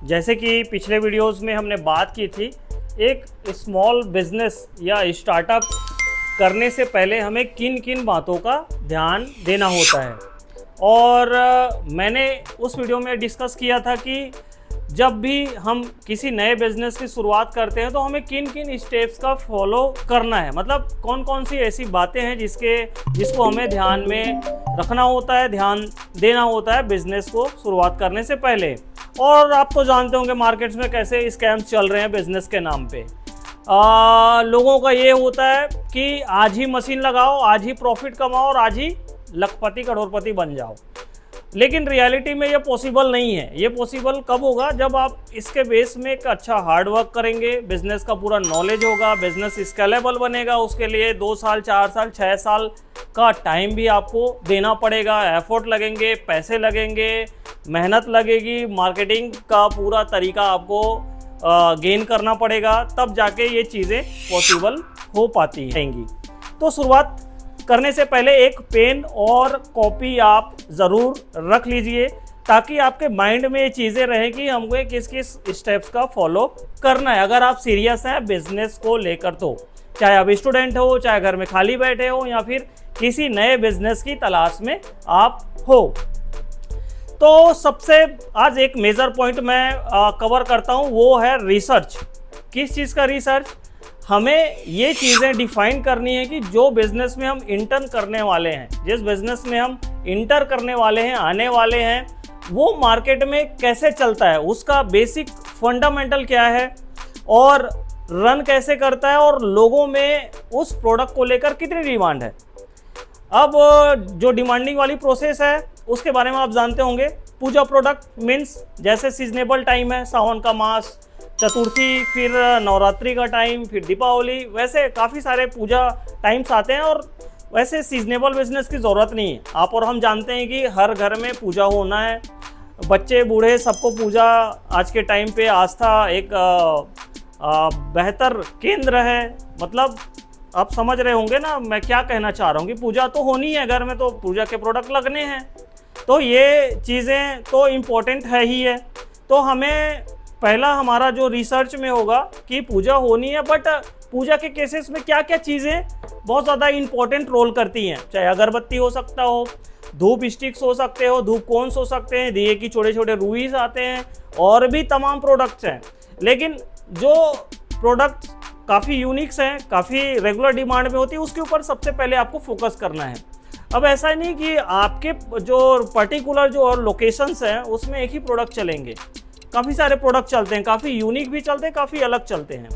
जैसे कि पिछले वीडियोस में हमने बात की थी, एक स्मॉल बिजनेस या स्टार्टअप करने से पहले हमें किन किन बातों का ध्यान देना होता है। और मैंने उस वीडियो में डिस्कस किया था कि जब भी हम किसी नए बिजनेस की शुरुआत करते हैं तो हमें किन किन स्टेप्स का फॉलो करना है, मतलब कौन कौन सी ऐसी बातें हैं जिसको हमें ध्यान में रखना होता है, ध्यान देना होता है बिजनेस को शुरुआत करने से पहले। और आप तो जानते होंगे मार्केट्स में कैसे स्कैम्स चल रहे हैं बिजनेस के नाम पे। लोगों का ये होता है कि आज ही मशीन लगाओ, आज ही प्रॉफिट कमाओ और आज ही लखपति करोड़पति बन जाओ। लेकिन रियलिटी में ये पॉसिबल नहीं है। ये पॉसिबल कब होगा? जब आप इसके बेस में एक अच्छा हार्ड वर्क करेंगे, बिजनेस का पूरा नॉलेज होगा, बिजनेस स्केलेबल बनेगा। उसके लिए 2 साल 4 साल 6 साल का टाइम भी आपको देना पड़ेगा, एफर्ट लगेंगे, पैसे लगेंगे, मेहनत लगेगी, मार्केटिंग का पूरा तरीका आपको गेन करना पड़ेगा, तब जाके ये चीज़ें पॉसिबल हो पाती रहेंगी। तो शुरुआत करने से पहले एक पेन और कॉपी आप ज़रूर रख लीजिए ताकि आपके माइंड में ये चीज़ें रहें कि हमको किस किस स्टेप्स का फॉलो करना है। अगर आप सीरियस हैं बिजनेस को लेकर, तो चाहे आप स्टूडेंट हो, चाहे घर में खाली बैठे हो, या फिर किसी नए बिजनेस की तलाश में आप हो। तो सबसे आज एक मेजर पॉइंट मैं कवर करता हूँ, वो है रिसर्च। किस चीज़ का रिसर्च? हमें ये चीज़ें डिफाइन करनी है कि जो बिज़नेस में हम इंटर करने वाले हैं, जिस बिज़नेस में हम इंटर करने वाले हैं, आने वाले हैं, वो मार्केट में कैसे चलता है, उसका बेसिक फंडामेंटल क्या है और रन कैसे करता है, और लोगों में उस प्रोडक्ट को लेकर कितनी डिमांड है। अब जो डिमांडिंग वाली प्रोसेस है उसके बारे में आप जानते होंगे। पूजा प्रोडक्ट मीन्स जैसे सीजनेबल टाइम है, सावन का मास, चतुर्थी, फिर नवरात्रि का टाइम, फिर दीपावली, वैसे काफ़ी सारे पूजा टाइम्स आते हैं। और वैसे सीजनेबल बिजनेस की ज़रूरत नहीं है। आप और हम जानते हैं कि हर घर में पूजा होना है, बच्चे बूढ़े सबको पूजा आज के टाइम पे आस्था एक बेहतर केंद्र है। मतलब आप समझ रहे होंगे ना मैं क्या कहना चाह रहा हूँ कि पूजा तो होनी है घर में, तो पूजा के प्रोडक्ट लगने हैं, तो ये चीज़ें तो इम्पोर्टेंट है ही है। तो हमें पहला हमारा जो रिसर्च में होगा कि पूजा होनी है, बट पूजा के केसेस में क्या क्या चीज़ें बहुत ज़्यादा इंपॉर्टेंट रोल करती हैं। चाहे अगरबत्ती हो सकता हो, धूप स्टिक्स हो सकते हो, धूप कोन्स हो सकते हैं, दिए की छोटे छोटे रुईस आते हैं, और भी तमाम प्रोडक्ट्स हैं। लेकिन जो प्रोडक्ट काफ़ी यूनिक्स हैं, काफ़ी रेगुलर डिमांड में होती है, उसके ऊपर सबसे पहले आपको फोकस करना है। अब ऐसा ही नहीं कि आपके जो पर्टिकुलर जो लोकेशंस हैं उसमें एक ही प्रोडक्ट चलेंगे। काफ़ी सारे प्रोडक्ट चलते हैं, काफ़ी यूनिक भी चलते हैं, काफ़ी अलग चलते हैं।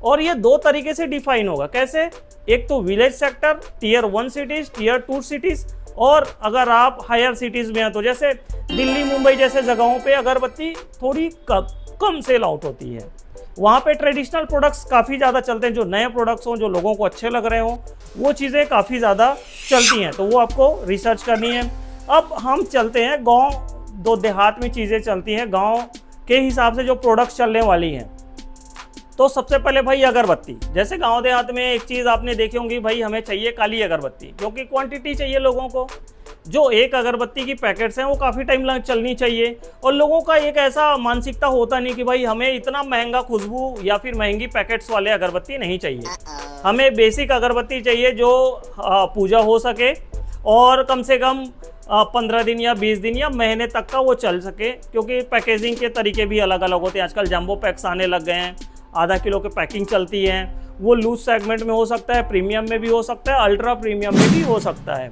और ये 2 तरीके से डिफाइन होगा। कैसे? एक तो village sector, tier 1 cities, tier 2 cities, और अगर आप हायर सिटीज़ में हैं तो जैसे दिल्ली, मुंबई जैसे जगहों पे अगरबत्ती थोड़ी कम सेल आउट होती है। वहाँ पे ट्रेडिशनल प्रोडक्ट्स काफ़ी ज़्यादा चलते हैं, जो नए प्रोडक्ट्स हों, जो लोगों को अच्छे लग रहे हों, वो चीज़ें काफ़ी ज़्यादा चलती हैं। तो वो आपको रिसर्च करनी है। अब हम चलते हैं गाँव, दो देहात में चीज़ें चलती हैं गाँव के हिसाब से जो प्रोडक्ट्स चलने वाली हैं। तो सबसे पहले भाई अगरबत्ती। जैसे गांव देहात में एक चीज़ आपने देखी होंगी, भाई हमें चाहिए काली अगरबत्ती, क्योंकि क्वांटिटी चाहिए लोगों को। जो एक अगरबत्ती की पैकेट्स हैं वो काफ़ी टाइम चलनी चाहिए। और लोगों का एक ऐसा मानसिकता होता नहीं कि भाई हमें इतना महंगा खुशबू या फिर महंगी पैकेट्स वाले अगरबत्ती नहीं चाहिए। हमें बेसिक अगरबत्ती चाहिए जो पूजा हो सके और कम से कम 15 दिन या 20 दिन या महीने तक का वो चल सके, क्योंकि पैकेजिंग के तरीके भी अलग अलग होते हैं। आजकल जंबो पैक्स आने लग गए हैं, आधा किलो की पैकिंग चलती है। वो लूज सेगमेंट में हो सकता है, प्रीमियम में भी हो सकता है, अल्ट्रा प्रीमियम में भी हो सकता है।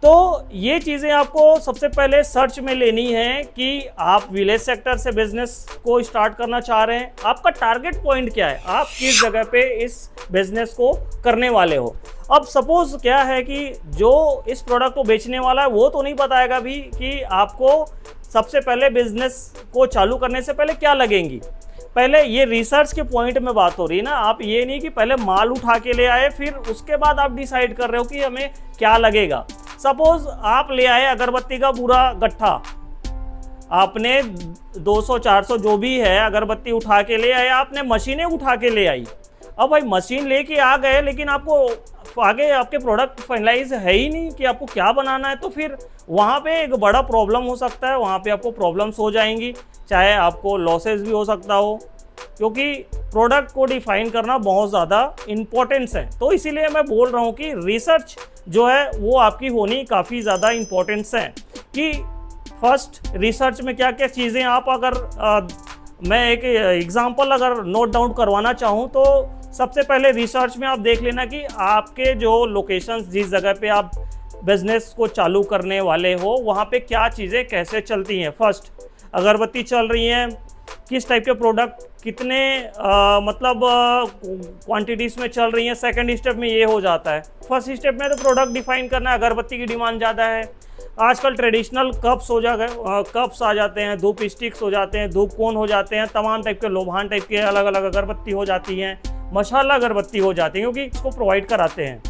तो ये चीज़ें आपको सबसे पहले सर्च में लेनी है कि आप विलेज सेक्टर से बिजनेस को स्टार्ट करना चाह रहे हैं, आपका टारगेट पॉइंट क्या है, आप किस जगह पे इस बिजनेस को करने वाले हो। अब सपोज क्या है कि जो इस प्रोडक्ट को बेचने वाला है वो तो नहीं बताएगा भी कि आपको सबसे पहले बिजनेस को चालू करने से पहले क्या लगेंगी। पहले ये रिसर्च के पॉइंट में बात हो रही है ना। आप ये नहीं कि पहले माल उठा के ले आए फिर उसके बाद आप डिसाइड कर रहे हो कि हमें क्या लगेगा। सपोज आप ले आए अगरबत्ती का पूरा गट्ठा, आपने 200-400 जो भी है अगरबत्ती उठा के ले आए, आपने मशीनें उठा के ले आई। अब भाई मशीन लेके आ गए लेकिन आपको आगे आपके प्रोडक्ट फाइनलाइज है ही नहीं कि आपको क्या बनाना है, तो फिर वहाँ पे एक बड़ा प्रॉब्लम हो सकता है, वहाँ पे आपको प्रॉब्लम्स हो जाएंगी, चाहे आपको लॉसेस भी हो सकता हो, क्योंकि प्रोडक्ट को डिफाइन करना बहुत ज़्यादा इम्पोर्टेंस है। तो इसीलिए मैं बोल रहा हूँ कि रिसर्च जो है वो आपकी होनी काफ़ी ज़्यादा इम्पोर्टेंस है कि फर्स्ट रिसर्च में क्या क्या चीज़ें आप अगर मैं एक एग्जांपल अगर नोट डाउन करवाना चाहूँ तो सबसे पहले रिसर्च में आप देख लेना कि आपके जो लोकेशंस जिस जगह पे आप बिजनेस को चालू करने वाले हो वहाँ पे क्या चीज़ें कैसे चलती हैं। फर्स्ट अगरबत्ती चल रही हैं, किस टाइप के प्रोडक्ट कितने मतलब क्वांटिटीज़ में चल रही हैं। सेकंड स्टेप में ये हो जाता है। फर्स्ट स्टेप में तो प्रोडक्ट डिफाइन करना है, अगरबत्ती की डिमांड ज़्यादा है, आजकल ट्रेडिशनल कप्स हो जा गए, कप्स आ जाते हैं, धूप स्टिक्स हो जाते हैं, धूप कोन हो जाते हैं, तमाम टाइप के लोभान टाइप के अलग अलग अगरबत्ती हो जाती हैं, मशाला अगरबत्ती हो जाती है, क्योंकि इसको प्रोवाइड कराते हैं।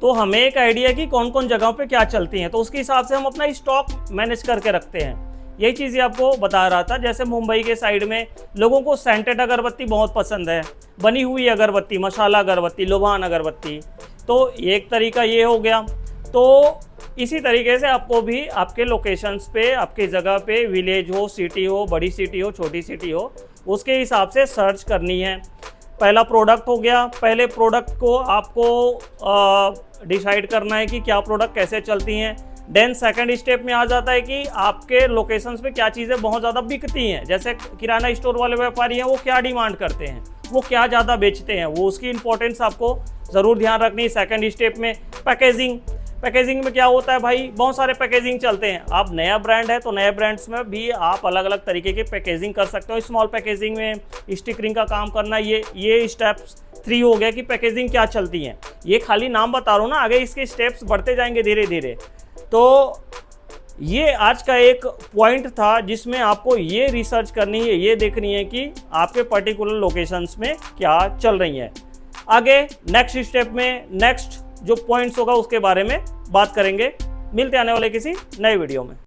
तो हमें एक आइडिया है कि कौन कौन जगहों पे क्या चलती हैं, तो उसके हिसाब से हम अपना स्टॉक मैनेज करके रखते हैं। यही चीज़ें आपको बता रहा था। जैसे मुंबई के साइड में लोगों को सेंटेड अगरबत्ती बहुत पसंद है, बनी हुई अगरबत्ती, मशाला अगरबत्ती, लोभान अगरबत्ती, तो एक तरीका ये हो गया। तो इसी तरीके से आपको भी आपके लोकेशंस पे, आपके जगह पे, विलेज हो, सिटी हो, बड़ी सिटी हो, छोटी सिटी हो, उसके हिसाब से सर्च करनी है। पहला प्रोडक्ट हो गया, पहले प्रोडक्ट को आपको डिसाइड करना है कि क्या प्रोडक्ट कैसे चलती हैं। देन सेकंड स्टेप में आ जाता है कि आपके लोकेशंस पे क्या चीज़ें बहुत ज़्यादा बिकती हैं। जैसे किराना स्टोर वाले व्यापारी हैं, वो क्या डिमांड करते हैं, वो क्या ज़्यादा बेचते हैं, वो उसकी इंपॉर्टेंस आपको ज़रूर ध्यान रखनी है। सेकंड स्टेप में पैकेजिंग में क्या होता है भाई, बहुत सारे पैकेजिंग चलते हैं। आप नया ब्रांड है तो नए ब्रांड्स में भी आप अलग अलग तरीके की पैकेजिंग कर सकते हो। स्मॉल पैकेजिंग में स्टिकरिंग का काम करना, ये स्टेप्स 3 हो गया कि पैकेजिंग क्या चलती हैं। ये खाली नाम बता रहा हूँ ना, आगे इसके स्टेप्स बढ़ते जाएंगे धीरे धीरे। तो ये आज का एक पॉइंट था जिसमें आपको ये रिसर्च करनी है, ये देखनी है कि आपके पर्टिकुलर लोकेशंस में क्या चल रही है। आगे नेक्स्ट स्टेप में नेक्स्ट जो पॉइंट्स होगा उसके बारे में बात करेंगे। मिलते आने वाले किसी नए वीडियो में।